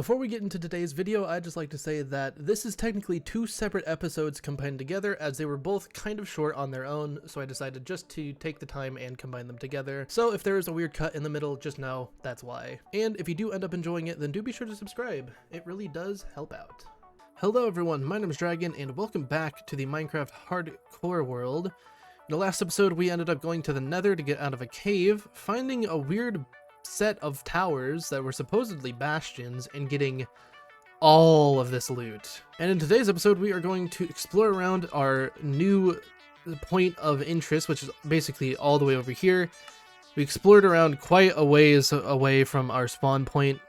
Before we get into today's video, I'd just like to say that this is technically two separate episodes combined together, as they were both kind of short on their own, so I decided just to take the time and combine them together. So if there is a weird cut in the middle, just know that's why. And if you do end up enjoying it, then do be sure to subscribe. It really does help out. Hello everyone, my name is Jragon, and welcome back to the Minecraft Hardcore world. In the last episode, we ended up going to the Nether to get out of a cave, finding a weird set of towers that were supposedly bastions, and getting all of this loot. And in today's episode, we are going to explore around our new point of interest, which is basically all the way over here. We explored around quite a ways away from our spawn point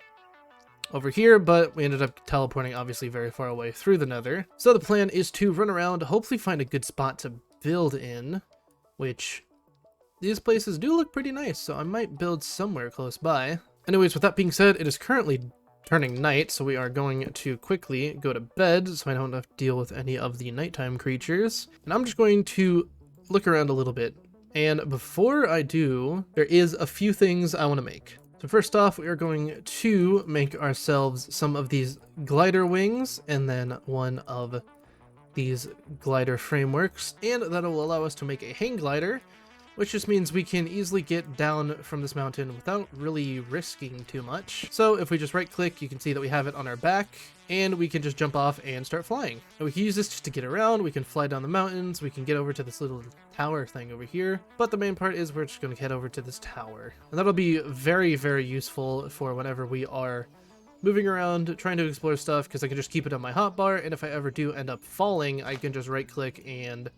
over here, but we ended up teleporting obviously very far away through the Nether. So the plan is to run around, hopefully find a good spot to build in, which these places do look pretty nice, so I might build somewhere close by. Anyways, with that being said, it is currently turning night, so we are going to quickly go to bed so I don't have to deal with any of the nighttime creatures. And I'm just going to look around a little bit. And before I do, there is a few things I want to make. So first off, we are going to make ourselves some of these glider wings, and then one of these glider frameworks, and that will allow us to make a hang glider, which just means we can easily get down from this mountain without really risking too much. So if we just right click, you can see that we have it on our back, and we can just jump off and start flying. And we can use this just to get around, we can fly down the mountains, we can get over to this little tower thing over here. But the main part is we're just going to head over to this tower. And that'll be very, very useful for whenever we are moving around, trying to explore stuff, because I can just keep it on my hotbar, and if I ever do end up falling, I can just right click and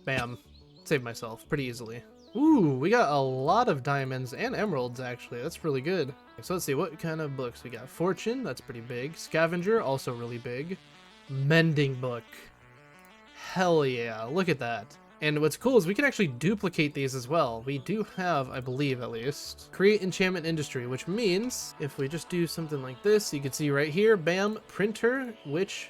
bam, save myself pretty easily. Ooh, we got a lot of diamonds and emeralds, actually. That's really good. So let's see, what kind of books we got? Fortune, that's pretty big. Scavenger, also really big. Mending book. Hell yeah, look at that. And what's cool is we can actually duplicate these as well. We do have, I believe at least, create enchantment industry, which means if we just do something like this, you can see right here, bam, printer, which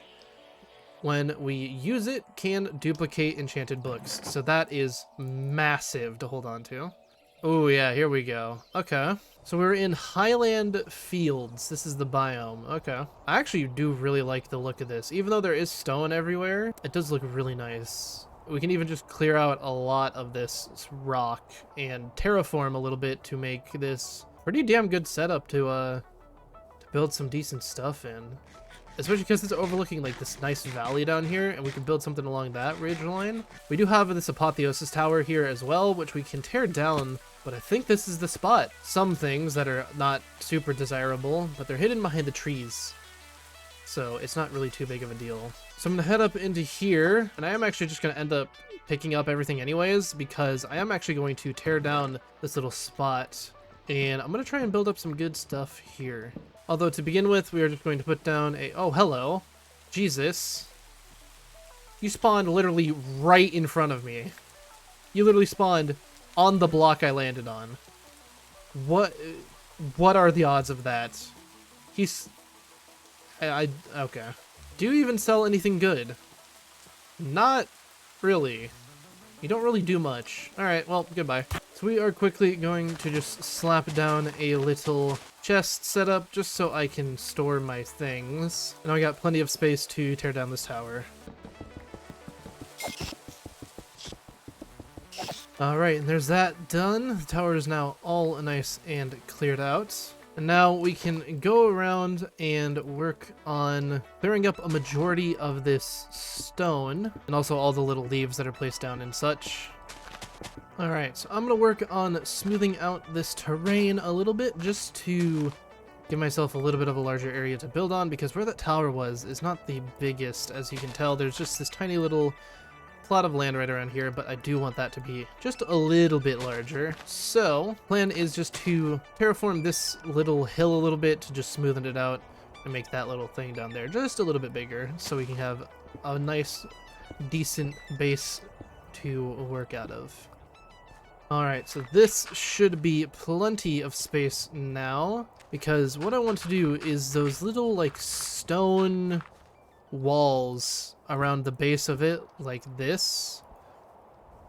when we use it, can duplicate enchanted books. So that is massive to hold on to. Oh yeah, here we go. Okay. So we're in Highland Fields. This is the biome. Okay. I actually do really like the look of this. Even though there is stone everywhere, it does look really nice. We can even just clear out a lot of this rock and terraform a little bit to make this pretty damn good setup to build some decent stuff in. Especially because it's overlooking like this nice valley down here, and we can build something along that ridge line. We do have this apotheosis tower here as well, which we can tear down, but I think this is the spot. Some things that are not super desirable, but they're hidden behind the trees, so it's not really too big of a deal. So I'm gonna head up into here, and I am actually just gonna end up picking up everything anyways, because I am actually going to tear down this little spot, and I'm gonna try and build up some good stuff here. Although to begin with, we are just going to put down a... Oh, hello. Jesus. You spawned literally right in front of me. You literally spawned on the block I landed on. What are the odds of that? He's... Okay. Do you even sell anything good? Not really. You don't really do much. Alright, well, goodbye. So we are quickly going to just slap down a little chest setup just so I can store my things. And I got plenty of space to tear down this tower. Alright, and there's that done. The tower is now all nice and cleared out. And now we can go around and work on clearing up a majority of this stone, and also all the little leaves that are placed down and such. Alright, so I'm going to work on smoothing out this terrain a little bit, just to give myself a little bit of a larger area to build on, because where that tower was is not the biggest, as you can tell. There's just this tiny little plot of land right around here, but I do want that to be just a little bit larger. So, plan is just to terraform this little hill a little bit to just smoothen it out and make that little thing down there just a little bit bigger, so we can have a nice, decent base to work out of. Alright, so this should be plenty of space now, because what I want to do is those little, like, stone walls around the base of it, like this,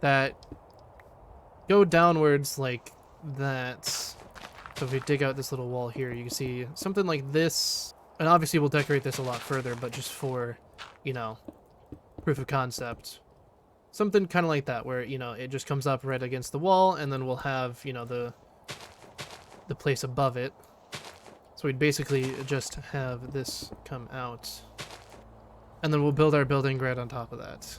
that go downwards like that. So if we dig out this little wall here, you can see something like this And obviously we'll decorate this a lot further, but just for, you know, proof of concept. Something kind of like that, where, you know, it just comes up right against the wall, and then we'll have, you know, the place above it. So we'd basically just have this come out. And then we'll build our building right on top of that.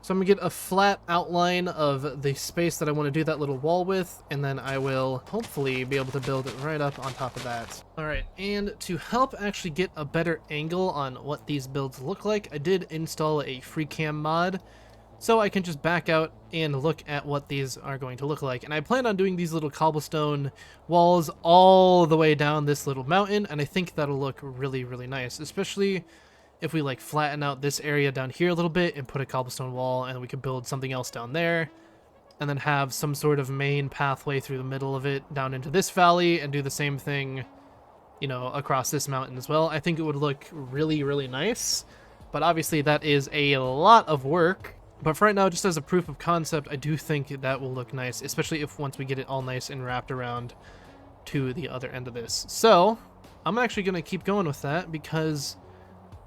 So I'm going to get a flat outline of the space that I want to do that little wall with, and then I will hopefully be able to build it right up on top of that. Alright, and to help actually get a better angle on what these builds look like, I did install a FreeCam mod, so I can just back out and look at what these are going to look like. And I plan on doing these little cobblestone walls all the way down this little mountain, and I think that'll look really, really nice, especially if we like flatten out this area down here a little bit and put a cobblestone wall, and we could build something else down there, and then have some sort of main pathway through the middle of it down into this valley, and do the same thing, you know, across this mountain as well. I think it would look really, really nice, but obviously that is a lot of work. But for right now, just as a proof of concept, I do think that will look nice, especially if once we get it all nice and wrapped around to the other end of this. So I'm actually going to keep going with that because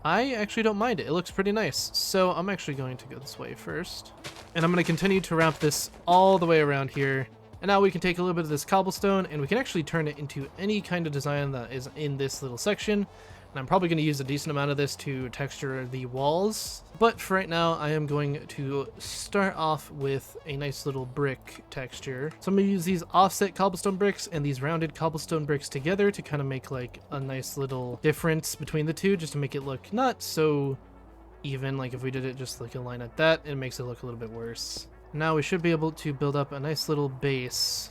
I actually don't mind it. It looks pretty nice. So I'm actually going to go this way first. And I'm going to continue to wrap this all the way around here. And now we can take a little bit of this cobblestone and we can actually turn it into any kind of design that is in this little section. And I'm probably going to use a decent amount of this to texture the walls. But for right now, I am going to start off with a nice little brick texture. So I'm going to use these offset cobblestone bricks and these rounded cobblestone bricks together to kind of make like a nice little difference between the two, just to make it look not so even. Like if we did it just like a line like that, it makes it look a little bit worse. Now we should be able to build up a nice little base.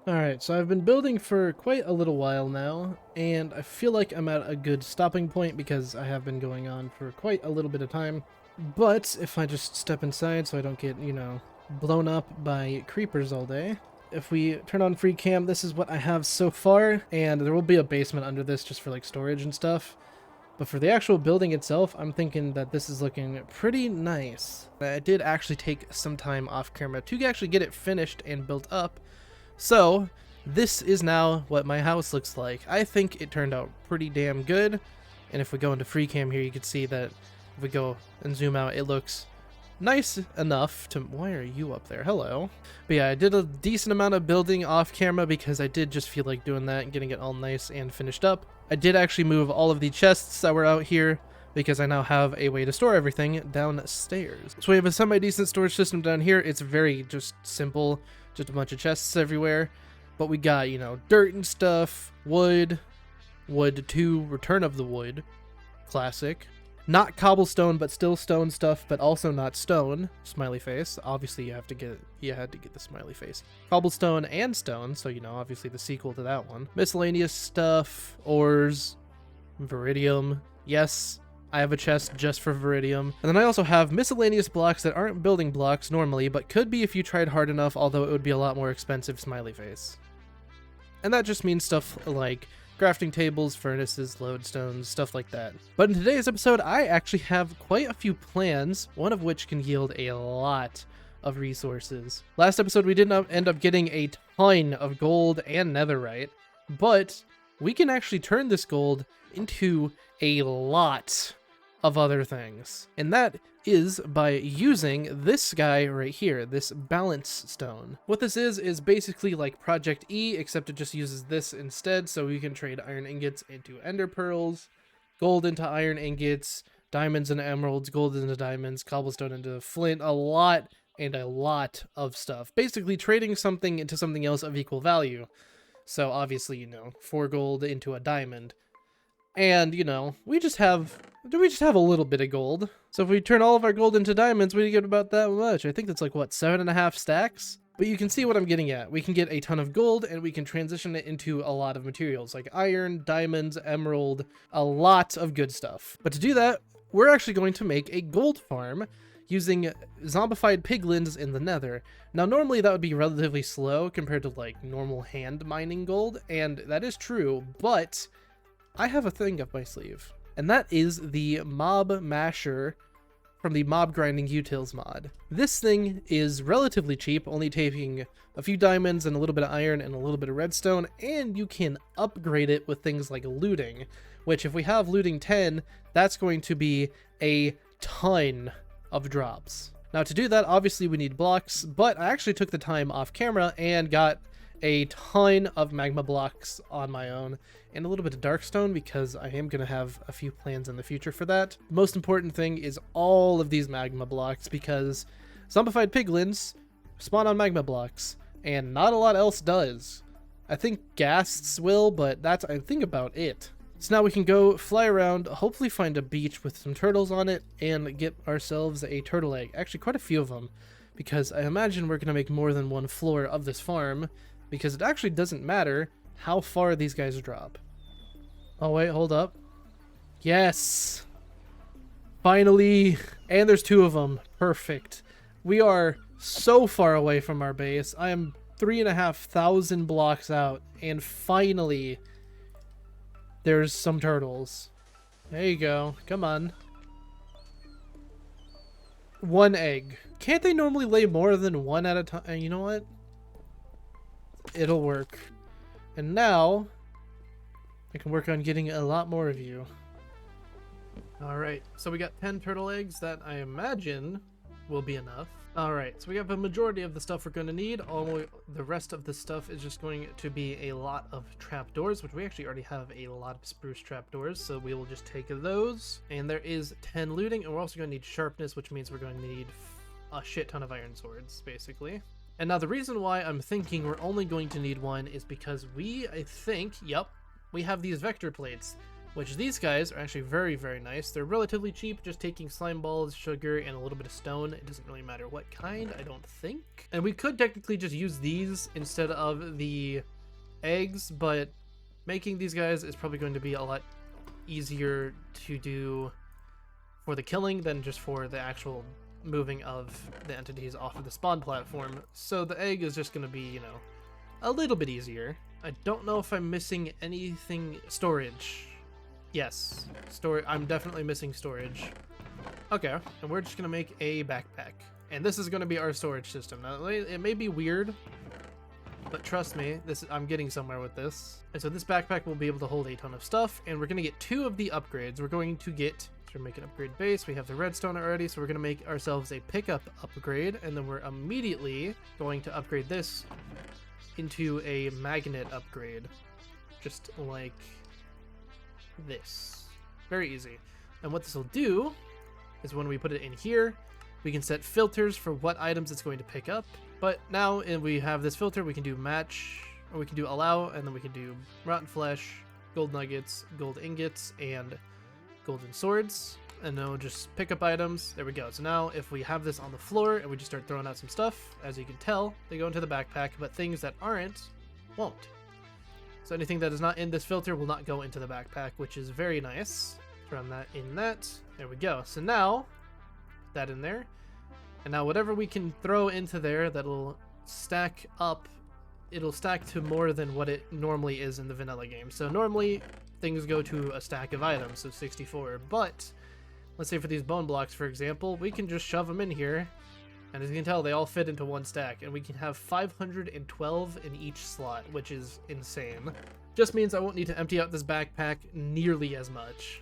Alright, so I've been building for quite a little while now, and I feel like I'm at a good stopping point because I have been going on for quite a little bit of time. But if I just step inside so I don't get, you know, blown up by creepers all day. If we turn on free cam, this is what I have so far, and there will be a basement under this just for like storage and stuff. But for the actual building itself, I'm thinking that this is looking pretty nice. I did actually take some time off camera to actually get it finished and built up. So, this is now what my house looks like. I think it turned out pretty damn good. And if we go into free cam here, you can see that if we go and zoom out, it looks nice enough to... Why are you up there? Hello. But yeah, I did a decent amount of building off camera because I did just feel like doing that and getting it all nice and finished up. I did actually move all of the chests that were out here because I now have a way to store everything downstairs. So we have a semi-decent storage system down here. It's very just simple. Just a bunch of chests everywhere, but we got, you know, dirt and stuff, wood 2, Return of the Wood, classic, not cobblestone, but still stone stuff, but also not stone, smiley face, obviously you had to get the smiley face, cobblestone and stone, so, you know, obviously the sequel to that one, miscellaneous stuff, ores, viridium, yes, I have a chest just for viridium. And then I also have miscellaneous blocks that aren't building blocks normally, but could be if you tried hard enough, although it would be a lot more expensive, smiley face. And that just means stuff like crafting tables, furnaces, lodestones, stuff like that. But in today's episode, I actually have quite a few plans, one of which can yield a lot of resources. Last episode, we did not end up getting a ton of gold and netherite, but we can actually turn this gold into a lot of other things. And that is by using this guy right here, this balance stone. What this is basically like Project E, except it just uses this instead, so we can trade iron ingots into ender pearls, gold into iron ingots, diamonds into emeralds, gold into diamonds, cobblestone into flint, a lot of stuff. Basically trading something into something else of equal value. So obviously, 4 gold into a diamond. And, we just have a little bit of gold. So if we turn all of our gold into diamonds, we get about that much. I think that's like, what, 7.5 stacks? But you can see what I'm getting at. We can get a ton of gold, and we can transition it into a lot of materials, like iron, diamonds, emerald, a lot of good stuff. But to do that, we're actually going to make a gold farm using zombified piglins in the nether. Now, normally that would be relatively slow compared to, like, normal hand mining gold, and that is true, but I have a thing up my sleeve, and that is the mob masher from the mob grinding utils mod. This thing is relatively cheap, only taking a few diamonds and a little bit of iron and a little bit of redstone, and you can upgrade it with things like looting, which if we have looting 10, that's going to be a ton of drops. Now to do that, obviously we need blocks, but I actually took the time off camera and got a ton of magma blocks on my own, and a little bit of darkstone because I am going to have a few plans in the future for that. The most important thing is all of these magma blocks, because zombified piglins spawn on magma blocks, and not a lot else does. I think ghasts will, but that's, I think, about it. So now we can go fly around, hopefully find a beach with some turtles on it, and get ourselves a turtle egg. Actually, quite a few of them, because I imagine we're going to make more than one floor of this farm, because it actually doesn't matter how far these guys drop. Oh wait, hold up. Yes! Finally! And there's 2 of them. Perfect. We are so far away from our base. I am 3,500 blocks out, and finally there's some turtles. There you go. Come on. 1 egg. Can't they normally lay more than 1 at a time? You know what? It'll work. And now I can work on getting a lot more of you. Alright, so we got 10 turtle eggs. That I imagine will be enough. Alright, so we have a majority of the stuff we're going to need. The rest of the stuff is just going to be a lot of trapdoors, which we actually already have a lot of spruce trapdoors, so we will just take those. And there is 10 looting, and we're also going to need sharpness, which means we're going to need a shit ton of iron swords, basically. And now the reason why I'm thinking we're only going to need 1 is because I think, we have these vector plates, which these guys are actually very, very nice. They're relatively cheap, just taking slime balls, sugar, and a little bit of stone. It doesn't really matter what kind, I don't think. And we could technically just use these instead of the eggs, but making these guys is probably going to be a lot easier to do for the killing than just for the actual moving of the entities off of the spawn platform. So the egg is just going to be, a little bit easier. I don't know if I'm missing anything. Storage. Yes, I'm definitely missing storage. Okay, and we're just gonna make a backpack, and this is gonna be our storage system. Now, it may be weird, but trust me, I'm getting somewhere with this. And so this backpack will be able to hold a ton of stuff, and we're gonna get 2 of the upgrades. We're going to make an upgrade base. We have the redstone already, so we're gonna make ourselves a pickup upgrade, and then we're immediately going to upgrade this into a magnet upgrade, just like this. Very easy. And what this will do is when we put it in here, we can set filters for what items it's going to pick up. But now if we have this filter, we can do match, or we can do allow, and then we can do rotten flesh, gold nuggets, gold ingots, and golden swords. And then we'll just pick up items. There we go. So now if we have this on the floor and we just start throwing out some stuff, as you can tell, they go into the backpack, but things that aren't won't. So anything that is not in this filter will not go into the backpack, which is very nice. Throw that in that. There we go. So now, put that in there. And now whatever we can throw into there that'll stack up it'll stack to more than what it normally is in the vanilla game. So normally things go to a stack of items, so 64, but let's say for these bone blocks, for example, we can just shove them in here, and as you can tell, they all fit into one stack, and we can have 512 in each slot, which is insane. Just means I won't need to empty out this backpack nearly as much.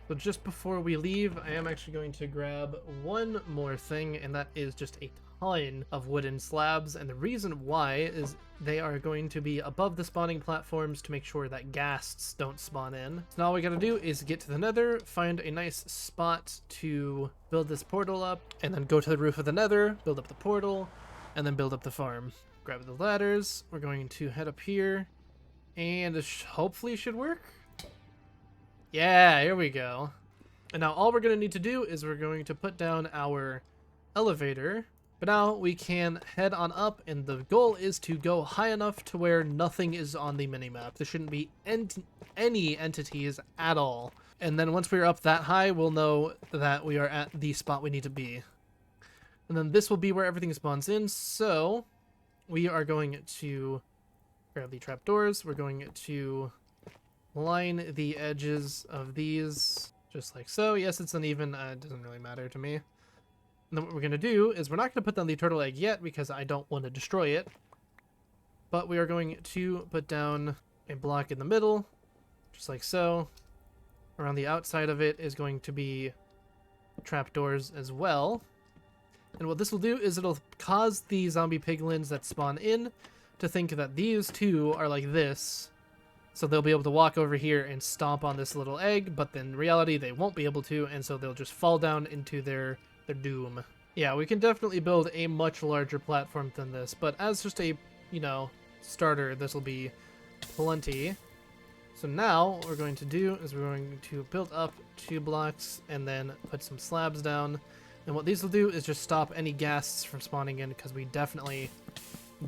So just before we leave, I am actually going to grab one more thing, and that is just a ton of wooden slabs, and the reason why is they are going to be above the spawning platforms to make sure that ghasts don't spawn in. So now all we gotta do is get to the nether, find a nice spot to build this portal up, and then go to the roof of the nether, build up the portal, and then build up the farm. Grab the ladders, we're going to head up here, and it hopefully should work. Yeah, here we go. And now all we're gonna need to do is we're going to put down our elevator. But now we can head on up, and the goal is to go high enough to where nothing is on the minimap. There shouldn't be any entities at all. And then once we're up that high, we'll know that we are at the spot we need to be. And then this will be where everything spawns in, so we are going to grab the trapdoors. We're going to line the edges of these just like so. Yes, it's uneven. It doesn't really matter to me. And then what we're going to do is we're not going to put down the turtle egg yet because I don't want to destroy it. But we are going to put down a block in the middle, just like so. Around the outside of it is going to be trapdoors as well. And what this will do is it'll cause the zombie piglins that spawn in to think that these two are like this. So they'll be able to walk over here and stomp on this little egg, but in reality they won't be able to, and so they'll just fall down into their doom. Yeah, we can definitely build a much larger platform than this, but as just a, you know, starter, this will be plenty. So now what we're going to do is we're going to build up 2 blocks and then put some slabs down. And what these will do is just stop any ghasts from spawning in, because we definitely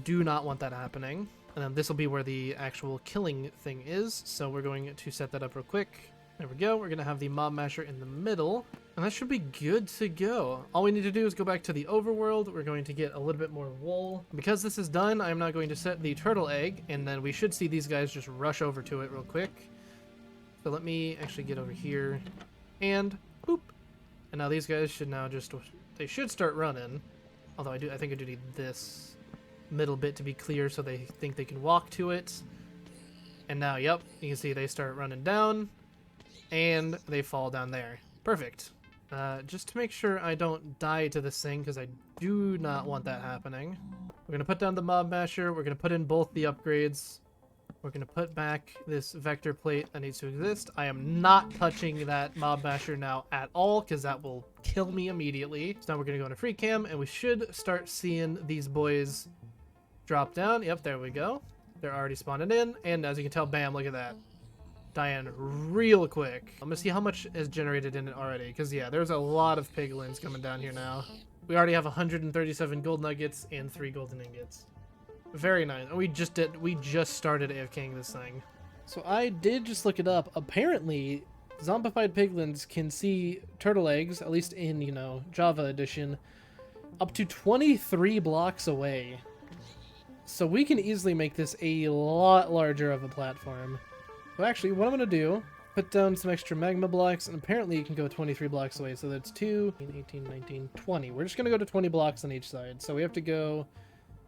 do not want that happening. And then this will be where the actual killing thing is. So we're going to set that up real quick. There we go. We're going to have the mob masher in the middle. And that should be good to go. All we need to do is go back to the overworld. We're going to get a little bit more wool. Because this is done, I'm now going to set the turtle egg. And then we should see these guys just rush over to it real quick. So let me actually get over here. And boop. And now these guys should now just... They should start running. Although I think I do need this middle bit to be clear so they think they can walk to it. And now, yep, you can see they start running down. And they fall down there. Perfect. Just to make sure I don't die to this thing, because I do not want that happening. We're going to put down the mob masher. We're going to put in both the upgrades. We're going to put back this vector plate that needs to exist. I am not touching that mob masher now at all, because that will kill me immediately. So now we're going to go into free cam, and we should start seeing these boys drop down. Yep, there we go. They're already spawning in, and as you can tell, bam, look at that. Dying real quick. I'm gonna see how much is generated in it already, because yeah, there's a lot of piglins coming down here now. We already have 137 gold nuggets and 3 golden ingots. Very nice. And we just started AFKing this thing. So I did just look it up. Apparently, zombified piglins can see turtle eggs, at least in, you know, Java edition, up to 23 blocks away. So we can easily make this a lot larger of a platform. So actually, what I'm going to do, put down some extra magma blocks, and apparently you can go 23 blocks away. So that's 2, 18, 19, 20. We're just going to go to 20 blocks on each side. So we have to go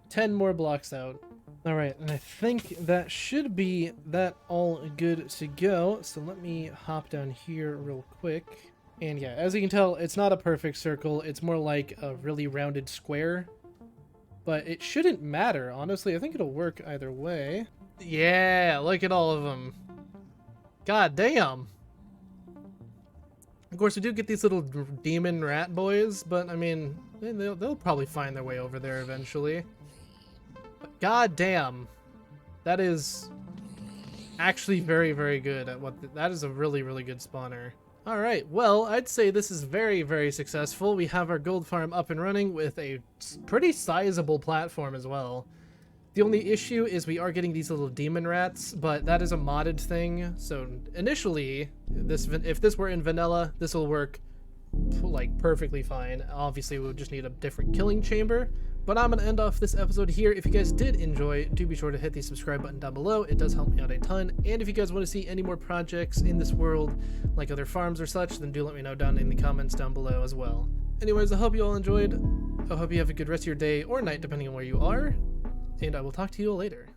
10 more blocks out. All right, and I think that should be that all good to go. So let me hop down here real quick. And yeah, as you can tell, it's not a perfect circle. It's more like a really rounded square. But it shouldn't matter, honestly. I think it'll work either way. Yeah, look at all of them. God damn. Of course, we do get these little demon rat boys, but I mean, they'll probably find their way over there eventually. But god damn. That is actually very, very good at that is a really, really good spawner. Alright, well, I'd say this is very, very successful. We have our gold farm up and running with a pretty sizable platform as well. The only issue is we are getting these little demon rats, but that is a modded thing. So initially, if this were in vanilla, this will work like perfectly fine. Obviously, we would just need a different killing chamber, But I'm going to end off this episode here. If you guys did enjoy, do be sure to hit the subscribe button down below. It does help me out a ton. And if you guys want to see any more projects in this world, like other farms or such, then do let me know down in the comments down below as well. Anyways, I hope you all enjoyed. I hope you have a good rest of your day or night, depending on where you are. And I will talk to you all later.